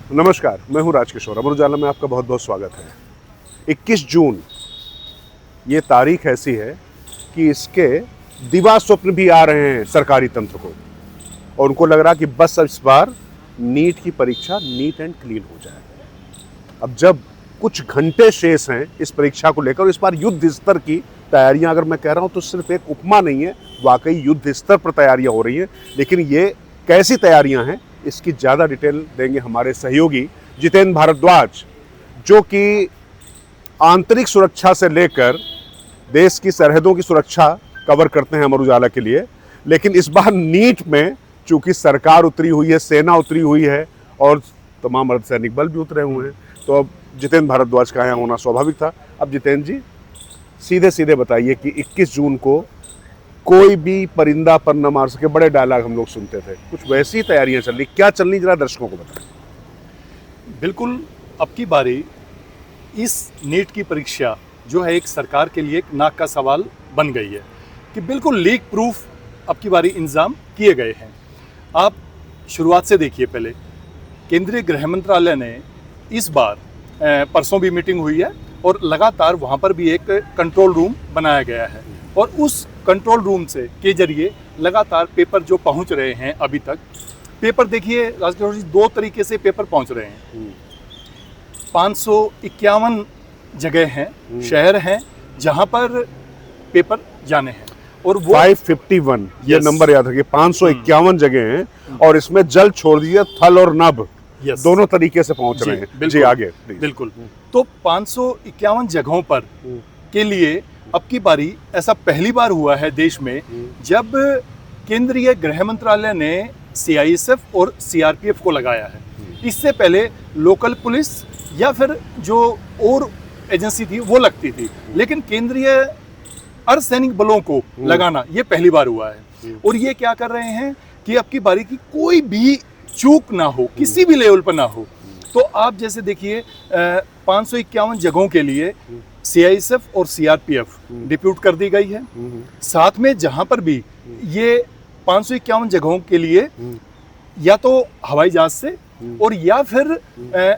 नमस्कार, मैं हूं राजकिशोर। अमर उजाला में आपका बहुत बहुत स्वागत है। 21 जून ये तारीख ऐसी है कि इसके दिवा स्वप्न भी आ रहे हैं सरकारी तंत्र को, और उनको लग रहा कि बस इस बार नीट की परीक्षा नीट एंड क्लीन हो जाए। अब जब कुछ घंटे शेष हैं इस परीक्षा को लेकर, इस बार युद्ध स्तर की तैयारियां अगर मैं कह रहा हूं तो सिर्फ एक उपमा नहीं है, वाकई युद्ध स्तर पर तैयारियां हो रही हैं। लेकिन ये कैसी तैयारियां हैं, इसकी ज़्यादा डिटेल देंगे हमारे सहयोगी जितेंद्र भारद्वाज, जो कि आंतरिक सुरक्षा से लेकर देश की सरहदों की सुरक्षा कवर करते हैं अमर उजाला के लिए। लेकिन इस बार नीट में चूंकि सरकार उतरी हुई है, सेना उतरी हुई है और तमाम अर्धसैनिक बल भी उतरे हुए हैं, तो अब जितेंद्र भारद्वाज का यहाँ होना स्वाभाविक था। अब जितेंद्र जी सीधे सीधे बताइए कि 21 जून को कोई भी परिंदा पर न मार सके, बड़े डायलॉग हम लोग सुनते थे, कुछ वैसी तैयारियां चल रही, क्या चल रही, जरा दर्शकों को बताएं। बिल्कुल, अब की बारी इस नीट की परीक्षा जो है एक सरकार के लिए एक नाक का सवाल बन गई है कि बिल्कुल लीक प्रूफ अब की बारी इंतजाम किए गए हैं। आप शुरुआत से देखिए, पहले केंद्रीय गृह मंत्रालय ने इस बार परसों भी मीटिंग हुई है और लगातार वहाँ पर भी एक कंट्रोल रूम बनाया गया है, और उस कंट्रोल रूम से के जरिए लगातार पेपर जो पहुँच रहे हैं अभी तक, पेपर देखिए राजकिशोर जी, दो तरीके से पेपर पहुँच रहे हैं। 551 जगह हैं, शहर हैं जहाँ पर पेपर जाने हैं, और वो 551 ये नंबर याद रखिए, 551 जगह हैं, और इसमें जल छोड़ दिए, थल और नभ दोनों तरीके से पहुंच रहे हैं। जी आगे बिल्कुल। तो 551 जगहों पर के लिए अब की बारी ऐसा पहली बार हुआ है देश में जब केंद्रीय गृह मंत्रालय ने CISF और CRPF को लगाया है। इससे पहले लोकल पुलिस या फिर जो और एजेंसी थी वो लगती थी, लेकिन केंद्रीय अर्धसैनिक बलों को लगाना ये पहली बार हुआ है। और ये क्या कर रहे हैं कि अब की बारी की कोई भी चूक ना हो, किसी भी लेवल पर ना हो। तो आप जैसे देखिए 551 जगहों के लिए CISF और CRPF डिप्यूट कर दी गई है। साथ में जहां पर भी ये 551 जगहों के लिए या तो हवाई जहाज से और या फिर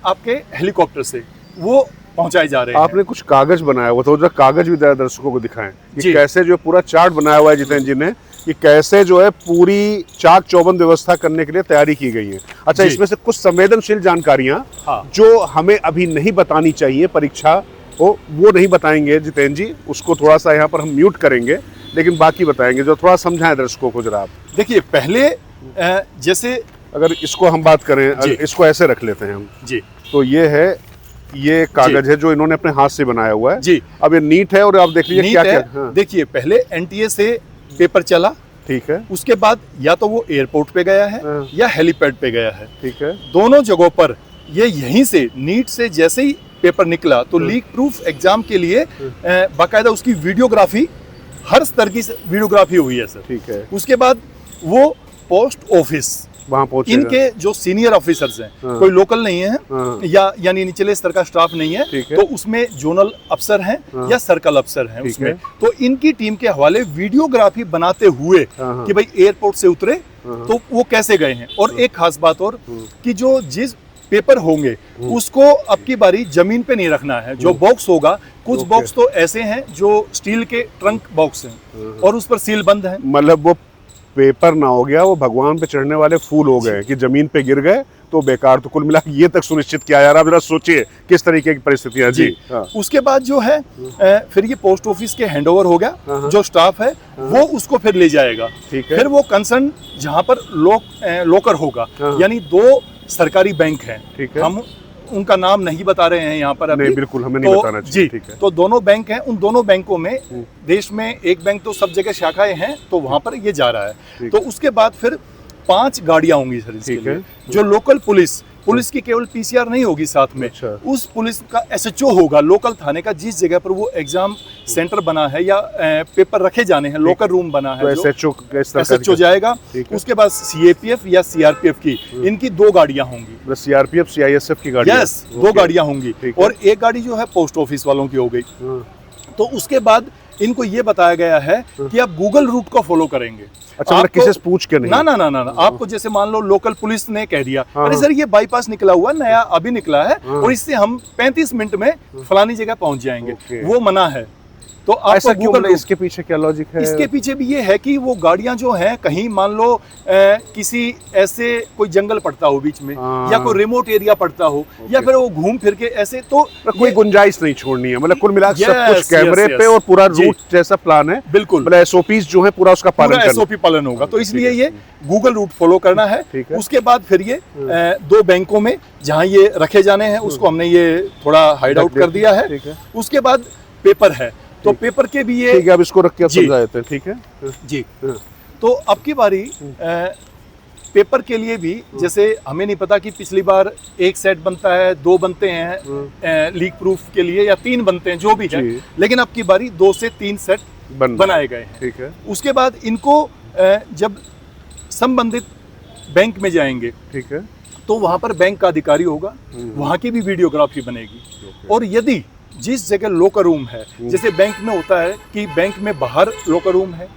आपके हेलीकॉप्टर से वो पहुंचाए जा रहे हैं। आपने कुछ कागज बनाया हुआ था, वो कागज भी दर्शकों को दिखाएं कि कैसे जो पूरा चार्ट बनाया हुआ है जितेंद्र जी ने, कि कैसे जो है पूरी चाक चौबंद व्यवस्था करने के लिए तैयारी की गई है। अच्छा, इसमें से कुछ संवेदनशील जानकारियां जो हमें अभी नहीं बतानी चाहिए परीक्षा को, वो नहीं बताएंगे जितेंद्र जी, उसको थोड़ा सा यहाँ पर हम म्यूट करेंगे, लेकिन बाकी बताएंगे। जो थोड़ा समझाएं दर्शकों को जरा आप। देखिए, पहले जैसे अगर इसको हम बात करें, इसको ऐसे रख लेते हैं हम जी, तो ये कागज है जो इन्होंने अपने हाथ से बनाया हुआ है जी। अब ये नीट है, और आप देख लीजिए क्या क्या। देखिए, पहले NTA से पेपर चला, ठीक है, उसके बाद या तो वो एयरपोर्ट पे गया है या हेलीपैड पे गया है, ठीक है। दोनों जगहों पर ये यहीं से नीट से जैसे ही पेपर निकला तो लीक प्रूफ एग्जाम के लिए बाकायदा उसकी वीडियोग्राफी, हर स्तर की वीडियोग्राफी हुई है सर, ठीक है। उसके बाद वो पोस्ट ऑफिस वहाँ पहुंचे, इनके जो सीनियर ऑफिसर्स हैं, कोई लोकल नहीं है या यानी निचले स्तर का स्टाफ नहीं है, तो उसमें जोनल अफसर हैं या सर्कल अफसर हैं उसमें, तो इनकी टीम के हवाले वीडियोग्राफी बनाते हुए कि भाई एयरपोर्ट से उतरे तो वो कैसे गए हैं। और एक खास बात और कि जो जिस पेपर होंगे उसको अब की बारी जमीन पे नहीं रखना है, जो बॉक्स होगा, कुछ बॉक्स तो ऐसे हैं जो स्टील के ट्रंक बॉक्स हैं और उस पर सील बंद है, मतलब वो पेपर ना हो गया, वो भगवान पे चढ़ने वाले फूल हो गए कि जमीन पे गिर गए तो बेकार। तो कुल मिला ये तक सुनिश्चित किया यार। आप जरा सोचिए किस तरीके की परिस्थितियां जी। उसके बाद जो है फिर ये पोस्ट ऑफिस के हैंडओवर हो गया, जो स्टाफ है वो उसको फिर ले जाएगा, ठीक है। फिर वो कंसर्न जहां पर लोकर होगा, यानी 2 सरकारी बैंक हैं, ठीक है, हम उनका नाम नहीं बता रहे हैं यहाँ पर अभी, नहीं, बिल्कुल हमें नहीं बताना चाहिए, ठीक है। तो दोनों बैंक हैं, उन दोनों बैंकों में देश में एक बैंक तो सब जगह शाखाएं हैं, तो वहां पर ये जा रहा है। तो उसके बाद फिर 5 गाड़ियां होंगी सर इसके लिए, जो लोकल पुलिस की केवल PCR नहीं होगी, साथ में उस पुलिस का SHO होगा लोकल थाने का, जिस जगह पर वो एग्जाम सेंटर बना है या पेपर रखे जाने हैं, लोकल रूम बना है, SHO जाएगा। उसके बाद CAPF या CRPF की इनकी 2 गाड़ियां होंगी, CRPF CISF की गाड़ी, 2 गाड़ियां होंगी, और एक गाड़ी जो है पोस्ट ऑफिस वालों की हो गई। तो उसके बाद इनको ये बताया गया है कि आप गूगल रूट को फॉलो करेंगे। अच्छा, मतलब किसी से पूछ के नहीं? ना ना ना ना, ना। आपको जैसे मान लो लोकल पुलिस ने कह दिया अरे सर ये बाईपास निकला हुआ नया अभी निकला है और इससे हम 35 मिनट में फलानी जगह पहुंच जाएंगे, वो मना है। तो ऐसा आपको क्यों? गूगल इसके पीछे क्या लॉजिक है? इसके पीछे भी ये है कि वो गाड़ियां जो हैं कहीं मान लो किसी ऐसे कोई जंगल पड़ता हो बीच में या कोई रिमोट एरिया पड़ता हो या फिर वो घूम फिर के ऐसे, तो कोई गुंजाइश नहीं छोड़नी है, मतलब कुल मिलाकर सब कुछ यस, कैमरे यस, पे और पूरा रूट जैसा प्लान है, बिल्कुल, मतलब एसओपीज जो है पूरा उसका पालन पूरा करना। एसओपी पालन होगा। तो इसलिए ये गूगल रूट फॉलो करना है। उसके बाद फिर ये 2 बैंकों में जहां ये रखे जाने हैं उसको हमने ये थोड़ा हाइड आउट कर दिया है। उसके बाद पेपर है, तो पेपर के भी ये ठीक है, अब इसको रख के समझा देते हैं। ठीक है जी। तो अब की बारी पेपर के लिए भी जैसे हमें नहीं पता कि पिछली बार 1 सेट बनता है, 2 बनते हैं लीक प्रूफ के लिए या 3 बनते हैं, जो भी है, लेकिन अब की बारी 2 से 3 सेट बनाए गए हैं। ठीक है। उसके बाद इनको जब संबंधित बैंक में जाएंगे, ठीक है, तो वहां पर बैंक का अधिकारी होगा, वहां की भी वीडियोग्राफी बनेगी। और यदि जिस जगह लॉकर रूम है, जैसे बैंक में होता है कि बैंक में बाहर लॉकर रूम है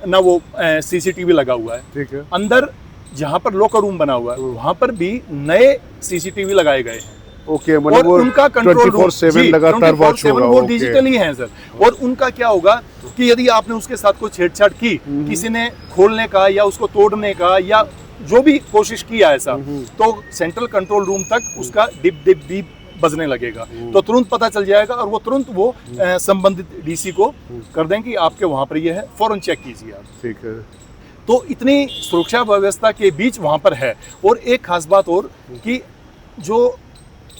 ना, वो सीसीटीवी लगा हुआ है, ठीक है, अंदर जहां पर लॉकर रूम बना हुआ है वहां पर भी नए सीसीटीवी लगाए गए हैं। ओके, और उनका कंट्रोल रूम 24/7 लगातार वॉच होगा। वो डिजिटली है सर। और उनका क्या होगा कि यदि आपने उसके साथ कोई छेड़छाड़ की, किसी ने खोलने का या उसको तोड़ने का या जो भी कोशिश किया ऐसा, तो सेंट्रल कंट्रोल रूम तक उसका डिप डिप डीप बजने लगेगा, तो तुरंत पता चल जाएगा और वो तुरंत वो संबंधित डीसी को कर दें कि आपके वहां पर ये है, फौरन चेक कीजिए आप। ठीक है। तो इतनी सुरक्षा व्यवस्था के बीच वहां पर है। और एक खास बात और कि जो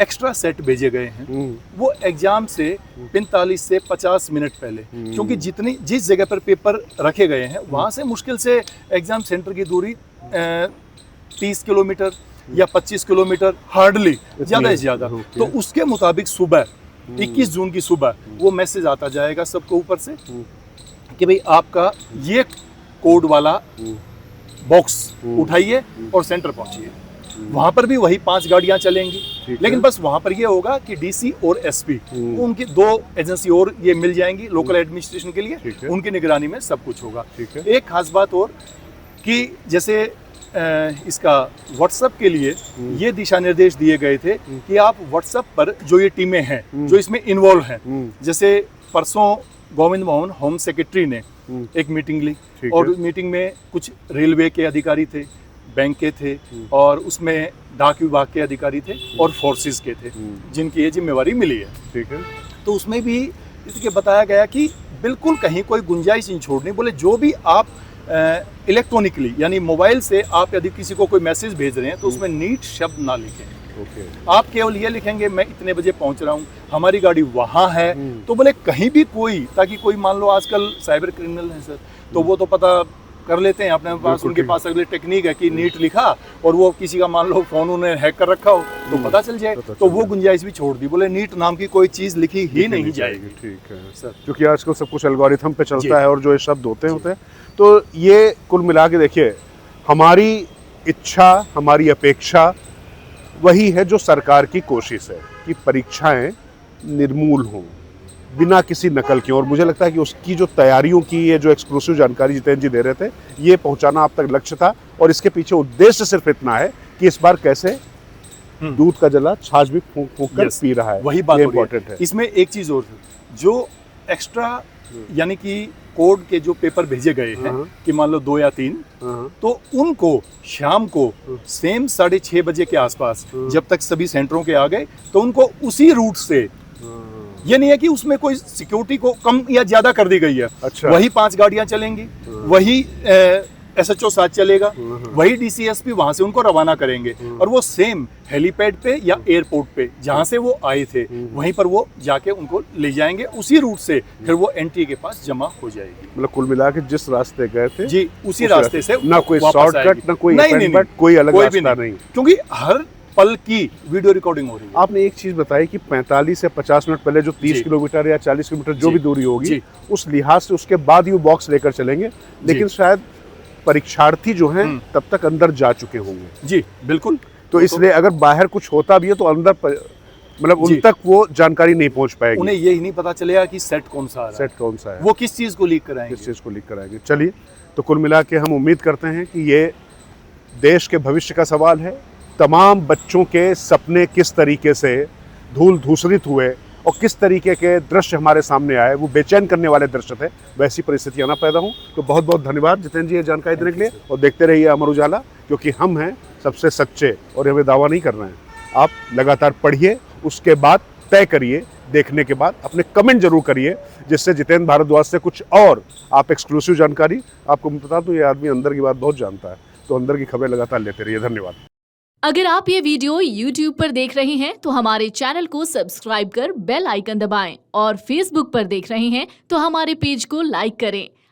एक्स्ट्रा सेट भेजे गए हैं वो एग्जाम से 45 से 50 मिनट पहले, क्योंकि जिस जगह पर पेपर रखे गए हैं वहां से मुश्किल से एग्जाम सेंटर की दूरी 30 किलोमीटर या 25 किलोमीटर, हार्डली, ज्यादा से ज्यादा। तो उसके मुताबिक सुबह 21 जून की सुबह वो मैसेज आता जाएगा सबको ऊपर से कि भाई आपका ये कोड वाला बॉक्स उठाइए और सेंटर पहुंचिए। वहां पर भी वही 5 गाड़ियां चलेंगी, लेकिन बस वहां पर ये होगा कि डीसी और एसपी उनकी 2 एजेंसी और ये मिल जाएंगी लोकल एडमिनिस्ट्रेशन के लिए, उनकी निगरानी में सब कुछ होगा। एक खास बात और कि जैसे इसका व्हाट्सएप के लिए ये दिशा निर्देश दिए गए थे कि आप व्हाट्सएप पर जो ये टीमें हैं जो इसमें इन्वॉल्व हैं, जैसे परसों गोविंद मोहन होम सेक्रेटरी ने एक मीटिंग ली और मीटिंग में कुछ रेलवे के अधिकारी थे, बैंक के थे और उसमें डाक विभाग के अधिकारी थे और फोर्सेस के थे जिनकी ये जिम्मेवारी मिली है। ठीक है। तो उसमें भी इसके बताया गया कि बिल्कुल कहीं कोई गुंजाइश नहीं छोड़नी। बोले जो भी आप इलेक्ट्रॉनिकली यानी मोबाइल से आप यदि किसी को कोई मैसेज भेज रहे हैं तो उसमें नीट शब्द ना लिखें। आप केवल ये लिखेंगे मैं इतने बजे पहुंच रहा हूँ, हमारी गाड़ी वहां है। तो बोले कहीं भी कोई, ताकि कोई मान लो आजकल साइबर क्रिमिनल है सर, तो वो तो पता कर लेते हैं अपने पास, उनके पास अगले टेक्निक है कि नीट लिखा और वो किसी का मान लो फोन उन्हें हैक कर रखा हो तो पता चल जाए, तो वो गुंजाइश भी छोड़ दी। बोले नीट नाम की कोई चीज लिखी ही नहीं जाएगी। ठीक है सर, क्योंकि आजकल सब कुछ एल्गोरिथम पे चलता है और जो ये शब्द होते हैं तो ये कुल मिला के देखिए, हमारी इच्छा, हमारी अपेक्षा वही है जो सरकार की कोशिश है कि परीक्षाएं निर्मूल हों बिना किसी नकल के। और मुझे लगता है कि उसकी जो तैयारियों की ये जो एक्सक्लूसिव जानकारी जितेंद्र जी दे रहे थे, ये पहुंचाना आप तक लक्ष्य था। और इसके पीछे उद्देश्य सिर्फ इतना है कि इस बार कैसे दूध का जला छाछ भी फूंक कर पी रहा है, वही बात इम्पोर्टेंट है। इसमें एक चीज और जो एक्स्ट्रा यानी कि कोड के जो पेपर भेजे गए हैं कि मान लो 2 या 3, तो उनको शाम को सेम 6:30 बजे के आसपास जब तक सभी सेंटरों के आ गए तो उनको उसी रूट से, ये नहीं है कि उसमें कोई सिक्योरिटी को कम या ज्यादा कर दी गई है। अच्छा। वही 5 गाड़ियां चलेंगी, वही SHO साथ चलेगा, वही DCSP वहां से उनको रवाना करेंगे और वो सेम हेलीपैड पे या एयरपोर्ट पे जहां से वो आए थे वहीं पर वो जाके उनको ले जाएंगे, उसी रूट से फिर वो NTA के पास जमा हो जाएगी। मतलब कुल मिला के जिस रास्ते गए थे जी उसी रास्ते से, ना कोई शॉर्टकट, ना कोई कोई अलग रास्ता नहीं, क्योंकि हर पल की वीडियो रिकॉर्डिंग हो रही है। आपने एक चीज बताई कि 45 से 50 मिनट पहले जो 30 किलोमीटर या 40 किलोमीटर जो भी दूरी होगी उस लिहाज से उसके बाद ये बॉक्स लेकर चलेंगे, लेकिन शायद परीक्षार्थी जो हैं तब तक अंदर जा चुके होंगे। जी बिल्कुल। तो इसलिए अगर बाहर कुछ होता भी है तो अंदर मतलब उन जी। तक वो जानकारी नहीं पहुंच पाएगी। उन्हें यही नहीं पता चलेगा कि सेट कौन सा आ रहा है, सेट कौन सा है, वो किस चीज़ को लीक कराएंगे। किस चीज़ को लीक कराएंगे। चलिए, तो कुल मिला के हम उम्मीद करते हैं कि ये देश के भविष्य का सवाल है। तमाम बच्चों के सपने किस तरीके से धूल धूसरित हुए और किस तरीके के दृश्य हमारे सामने आए, वो बेचैन करने वाले दृश्य थे, वैसी परिस्थितियां ना पैदा हों। तो बहुत बहुत धन्यवाद जितेंद्र जी ये जानकारी देने के लिए, और देखते रहिए अमर उजाला, क्योंकि हम हैं सबसे सच्चे और हमें दावा नहीं कर रहे हैं। आप लगातार पढ़िए, उसके बाद तय करिए, देखने के बाद अपने कमेंट जरूर करिए, जिससे जितेंद्र भारद्वाज से कुछ और आप एक्सक्लूसिव जानकारी, आपको मैं बता दूं ये आदमी अंदर की बात बहुत जानता है, तो अंदर की खबरें लगातार लेते रहिए। धन्यवाद। अगर आप ये वीडियो YouTube पर देख रहे हैं तो हमारे चैनल को सब्सक्राइब कर बेल आइकन दबाएं, और Facebook पर देख रहे हैं तो हमारे पेज को लाइक करें।